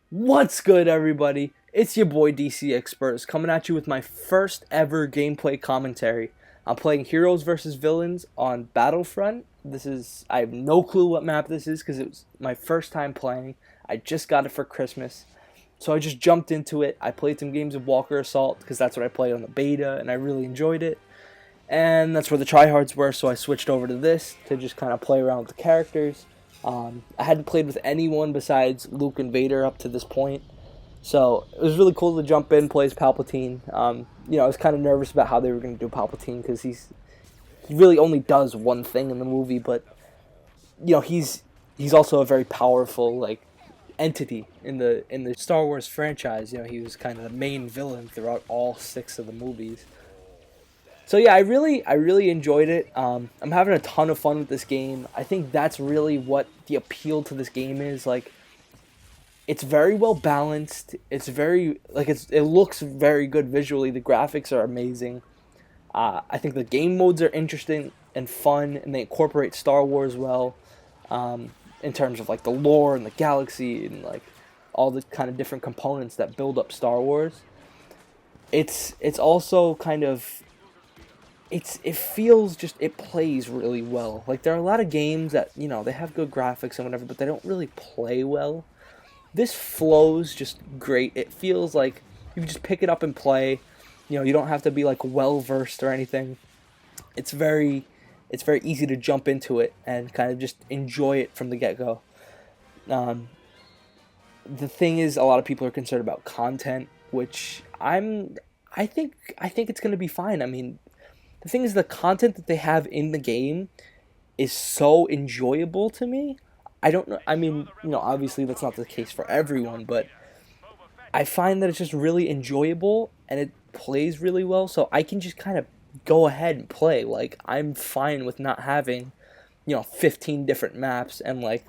What's good, everybody? It's your boy DC Experts coming at you with my first ever gameplay commentary. I'm playing Heroes vs. Villains on Battlefront. I have no clue what map this is because it was my first time playing. I just got it for Christmas. So I just jumped into it. I played some games of Walker Assault because that's what I played on the beta and I really enjoyed it. And that's where the tryhards were, so I switched over to this to just kind of play around with the characters. I hadn't played with anyone besides Luke and Vader up to this point, so it was really cool to jump in, play as Palpatine. I was kind of nervous about how they were going to do Palpatine because he really only does one thing in the movie, but he's also a very powerful entity in the Star Wars franchise. He was kind of the main villain throughout all 6 of the movies. So yeah, I really enjoyed it. I'm having a ton of fun with this game. I think that's really what the appeal to this game is. It's very well balanced. It's very it looks very good visually. The graphics are amazing. I think the game modes are interesting and fun, and they incorporate Star Wars well, in terms of the lore and the galaxy and all the kind of different components that build up Star Wars. It's also kind of it plays really well. There are a lot of games that, they have good graphics and whatever, but they don't really play well. This flows just great. It feels like you can just pick it up and play. You don't have to be well versed or anything. It's very easy to jump into it and kind of just enjoy it from the get-go. The thing is, a lot of people are concerned about content, which I think it's going to be fine. I mean, the thing is, the content that they have in the game is so enjoyable to me. I don't know. I mean, obviously that's not the case for everyone, but I find that it's just really enjoyable and it plays really well. So I can just kind of go ahead and play. I'm fine with not having, 15 different maps and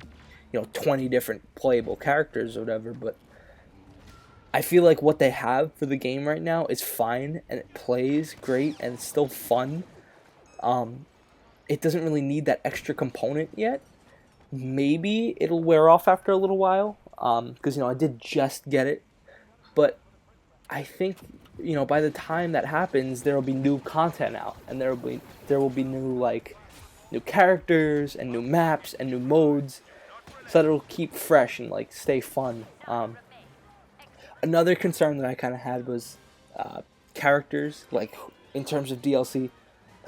20 different playable characters or whatever. But I feel like what they have for the game right now is fine, and it plays great, and it's still fun. It doesn't really need that extra component yet. Maybe it'll wear off after a little while, because I did just get it. But I think by the time that happens, there will be new content out, and there will be new characters and new maps and new modes, so that it'll keep fresh and stay fun. Another concern that I kind of had was characters, in terms of DLC,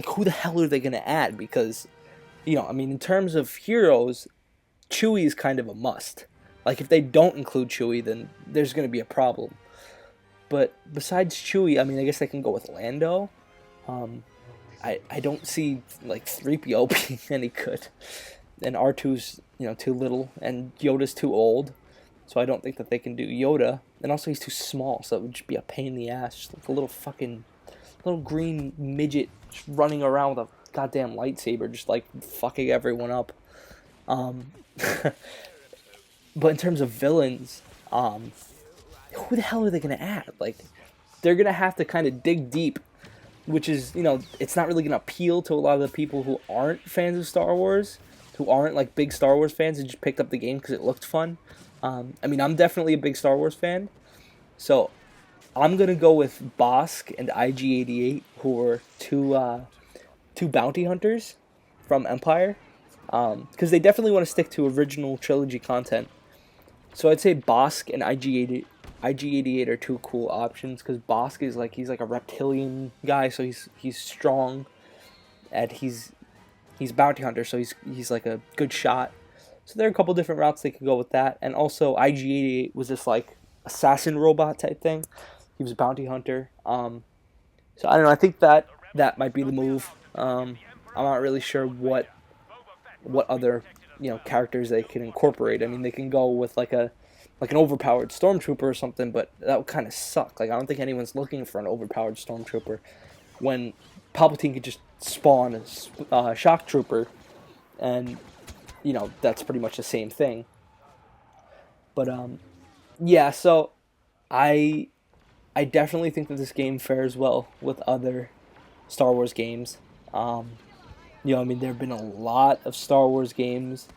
who the hell are they going to add? Because, in terms of heroes, Chewie is kind of a must. If they don't include Chewie, then there's going to be a problem. But besides Chewie, I guess they can go with Lando. I don't see 3PO being any good, and R2's too little, and Yoda's too old. So I don't think that they can do Yoda. And also he's too small, so it would just be a pain in the ass. Just a little green midget just running around with a goddamn lightsaber, just fucking everyone up. But in terms of villains, who the hell are they going to add? They're going to have to kind of dig deep, which is, it's not really going to appeal to a lot of the people who aren't fans of Star Wars, who aren't big Star Wars fans and just picked up the game because it looked fun. I'm definitely a big Star Wars fan, so I'm gonna go with Bosk and IG-88, who are two bounty hunters from Empire, because they definitely want to stick to original trilogy content. So I'd say Bosk and IG-88 are two cool options, because Bosk is he's a reptilian guy, so he's strong, and he's bounty hunter, so he's a good shot. So there are a couple different routes they could go with that. And also, IG-88 was this, assassin robot type thing. He was a bounty hunter. So I don't know, I think that might be the move. I'm not really sure what other, characters they can incorporate. They can go with, an overpowered stormtrooper or something, but that would kind of suck. I don't think anyone's looking for an overpowered stormtrooper when Palpatine could just spawn a shock trooper, and that's pretty much the same thing. But yeah, so I definitely think that this game fares well with other Star Wars games. I mean, there have been a lot of Star Wars games,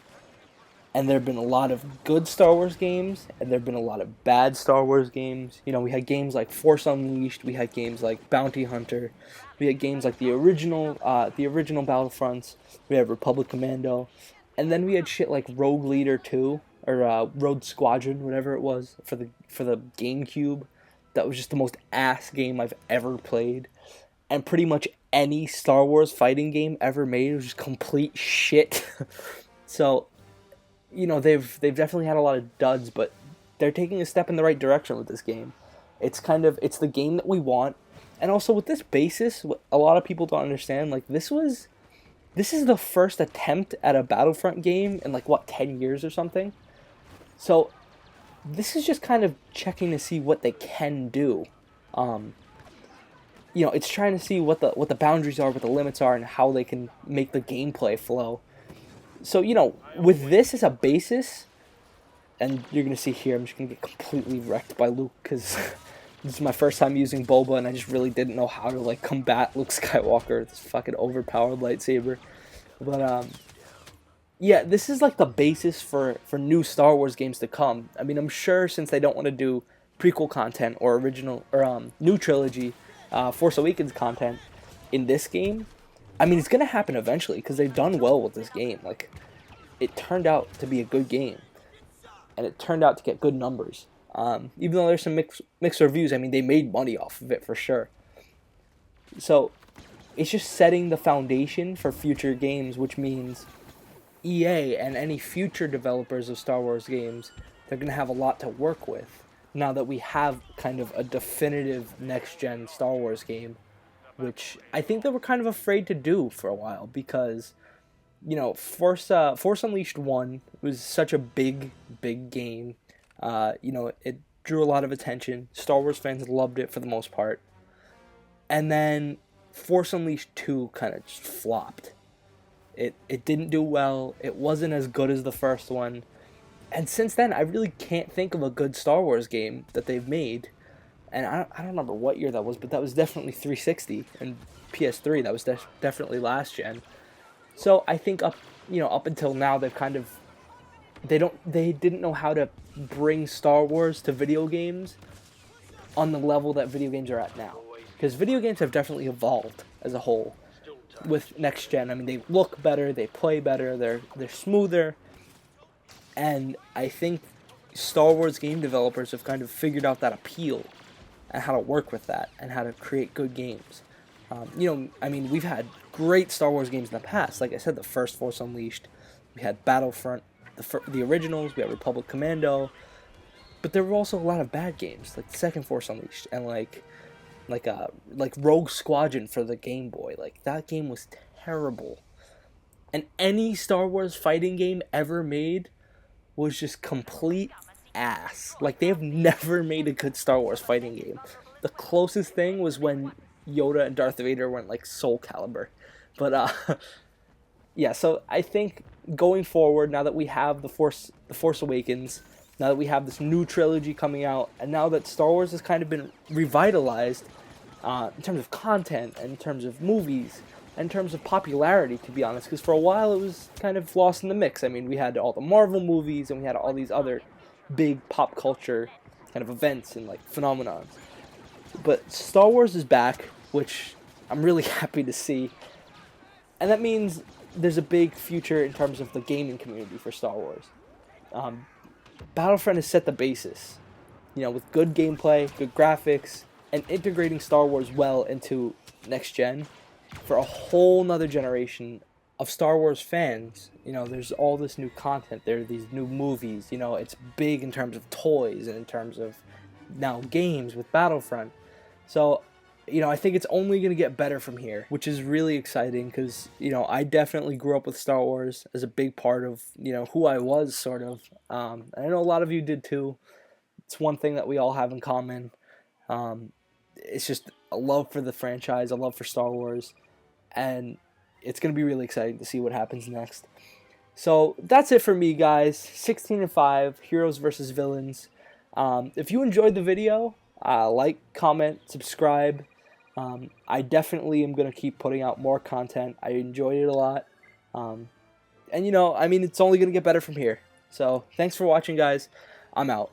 and there have been a lot of good Star Wars games, and there have been a lot of bad Star Wars games. We had games like Force Unleashed, we had games like Bounty Hunter, we had games like the original Battlefronts, we had Republic Commando, and then we had shit like Rogue Leader 2 or Rogue Squadron, whatever it was for the GameCube. That was just the most ass game I've ever played, and pretty much any Star Wars fighting game ever made was just complete shit. So they've definitely had a lot of duds, but they're taking a step in the right direction with this game. It's the game that we want, and also with this basis, what a lot of people don't understand, like this is the first attempt at a Battlefront game in like what 10 years or something. So this is just kind of checking to see what they can do. It's trying to see what the boundaries are, what the limits are, and how they can make the gameplay flow. So, with this as a basis, and you're going to see here, I'm just going to get completely wrecked by Luke, because this is my first time using Boba, and I just really didn't know how to, like, combat Luke Skywalker, this fucking overpowered lightsaber. But, yeah, this is, like, the basis for new Star Wars games to come. I mean, I'm sure since they don't want to do prequel content or original, or, new trilogy, Force Awakens content in this game, I mean, it's going to happen eventually, because they've done well with this game. Like, it turned out to be a good game, and it turned out to get good numbers. Even though there's some mixed reviews, I mean, they made money off of it for sure. So, it's just setting the foundation for future games, which means EA and any future developers of Star Wars games, they're going to have a lot to work with, now that we have kind of a definitive next-gen Star Wars game, which I think they were kind of afraid to do for a while, because, Force Unleashed 1 was such a big game. It drew a lot of attention. Star Wars fans loved it for the most part. And then Force Unleashed 2 kind of just flopped. It didn't do well. It wasn't as good as the first one. And since then, I really can't think of a good Star Wars game that they've made. And I don't remember what year that was, but that was definitely 360 and PS3. That was definitely last gen. So I think up until now, they've kind of they didn't know how to bring Star Wars to video games on the level that video games are at now. Because video games have definitely evolved as a whole with next gen. I mean, they look better, they play better, they're smoother, and I think Star Wars game developers have kind of figured out that appeal and how to work with that, and how to create good games. I mean, we've had great Star Wars games in the past. Like I said, the first Force Unleashed, we had Battlefront, the originals, we had Republic Commando, but there were also a lot of bad games, like the second Force Unleashed, and like Rogue Squadron for the Game Boy. Like, that game was terrible. And any Star Wars fighting game ever made was just complete ass. Like, they have never made a good Star Wars fighting game. The closest thing was when Yoda and Darth Vader went like Soul Calibur. But yeah, so I think going forward, now that we have the Force Awakens, now that we have this new trilogy coming out, and now that Star Wars has kind of been revitalized in terms of content, and in terms of movies, and in terms of popularity, to be honest, because for a while it was kind of lost in the mix. I mean, we had all the Marvel movies, and we had all these other big pop culture kind of events and like phenomenons. But Star Wars is back, which I'm really happy to see. And that means there's a big future in terms of the gaming community for Star Wars. Battlefront has set the basis, with good gameplay, good graphics, and integrating Star Wars well into next gen for a whole nother generation of Star Wars fans. There's all this new content, there are these new movies, it's big in terms of toys and in terms of now games with Battlefront. So, I think it's only going to get better from here, which is really exciting because, I definitely grew up with Star Wars as a big part of, who I was, sort of. I know a lot of you did too. It's one thing that we all have in common. It's just a love for the franchise, a love for Star Wars, and it's going to be really exciting to see what happens next. So that's it for me, guys. 16-5, Heroes versus Villains. If you enjoyed the video, like, comment, subscribe. I definitely am going to keep putting out more content. I enjoyed it a lot. And, you know, I mean, it's only going to get better from here. So thanks for watching, guys. I'm out.